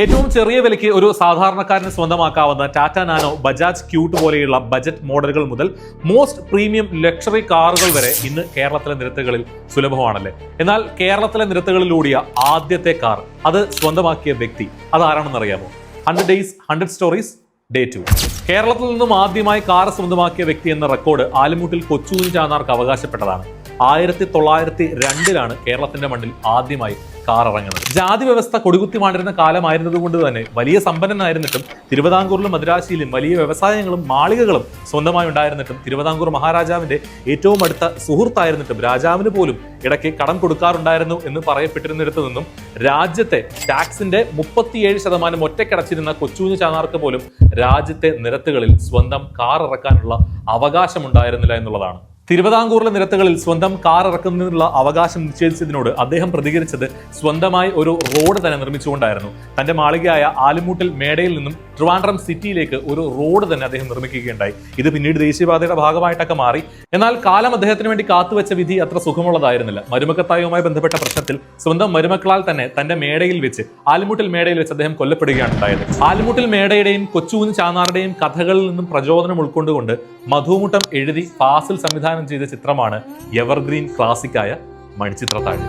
ഏറ്റവും ചെറിയ വിലയ്ക്ക് ഒരു സാധാരണക്കാരന് സ്വന്തമാക്കാവുന്ന ടാറ്റ നാനോ, ബജാജ് ക്യൂട്ട് പോലെയുള്ള ബജറ്റ് മോഡലുകൾ മുതൽ മോസ്റ്റ് പ്രീമിയം ലക്ഷറി കാറുകൾ വരെ ഇന്ന് കേരളത്തിലെ നിരത്തുകളിൽ സുലഭമാണല്ലേ. എന്നാൽ കേരളത്തിലെ നിരത്തുകളിലൂടിയ ആദ്യത്തെ കാർ അത് സ്വന്തമാക്കിയ വ്യക്തി അതാരാണെന്ന് അറിയാമോ? 100 Days 100 Stories Day 2. കേരളത്തിൽ നിന്നും ആദ്യമായി കാർ സ്വന്തമാക്കിയ വ്യക്തി എന്ന റെക്കോർഡ് ആലുമൂട്ടിൽ കൊച്ചുകുഞ്ഞ് ചാന്നാർക്ക് അവകാശപ്പെട്ടതാണ്. 1902 കേരളത്തിന്റെ മണ്ണിൽ ആദ്യമായി കാർ ഇറങ്ങുന്നത്. ജാതി വ്യവസ്ഥ കൊടികുത്തി മാണ്ടിരുന്ന കാലമായിരുന്നതുകൊണ്ട് തന്നെ വലിയ സമ്പന്നനായിരുന്നിട്ടും തിരുവിതാംകൂറിലും മദ്രാശിയിലും വലിയ വ്യവസായങ്ങളും മാളികകളും സ്വന്തമായി ഉണ്ടായിരുന്നിട്ടും തിരുവിതാംകൂർ മഹാരാജാവിന്റെ ഏറ്റവും അടുത്ത സുഹൃത്തായിരുന്നിട്ടും രാജാവിന് പോലും ഇടയ്ക്ക് കടം കൊടുക്കാറുണ്ടായിരുന്നു എന്ന് പറയപ്പെട്ടിരുന്നിടത്തു നിന്നും രാജ്യത്തെ ടാക്സിന്റെ 37% ഒറ്റയ്ക്കടച്ചിരുന്ന കൊച്ചുകുഞ്ഞ് ചാന്നാർക്ക് പോലും രാജ്യത്തെ നിരത്തുകളിൽ സ്വന്തം കാർ ഇറക്കാനുള്ള അവകാശമുണ്ടായിരുന്നില്ല എന്നുള്ളതാണ്. തിരുവിതാംകൂറിലെ നിരത്തുകളിൽ സ്വന്തം കാർ ഇറക്കുന്നതിനുള്ള അവകാശം നിഷേധിച്ചതിനോട് അദ്ദേഹം പ്രതികരിച്ചത് സ്വന്തമായി ഒരു റോഡ് തന്നെ നിർമ്മിച്ചുകൊണ്ടായിരുന്നു. തന്റെ മാളികയായ ആലുമൂട്ടിൽ മേടയിൽ നിന്നും ട്രിവാൻഡ്രം സിറ്റിയിലേക്ക് ഒരു റോഡ് തന്നെ അദ്ദേഹം നിർമ്മിക്കുകയുണ്ടായി. ഇത് പിന്നീട് ദേശീയപാതയുടെ ഭാഗമായിട്ടൊക്കെ മാറി. എന്നാൽ കാലം അദ്ദേഹത്തിന് വേണ്ടി കാത്തുവെച്ച വിധി അത്ര സുഖമുള്ളതായിരുന്നില്ല. മരുമക്കത്തായവുമായി ബന്ധപ്പെട്ട പ്രശ്നത്തിൽ സ്വന്തം മരുമക്കളാൽ തന്നെ തന്റെ മേടയിൽ വെച്ച്, ആലുമൂട്ടിൽ മേടയിൽ വെച്ച് അദ്ദേഹം കൊല്ലപ്പെടുകയാണ് ഉണ്ടായത്. ആലുമൂട്ടിൽ മേടയുടെയും കൊച്ചുകുഞ്ഞ് ചാന്നാറുടെയും കഥകളിൽ നിന്നും പ്രചോദനം ഉൾക്കൊണ്ടുകൊണ്ട് മധുമുട്ടം എഴുതി ഫാസിൽ സംവിധാനം ചെയ്ത ചിത്രമാണ് എവർഗ്രീൻ ക്ലാസിക്കായ മണിച്ചിത്രത്താഴ്.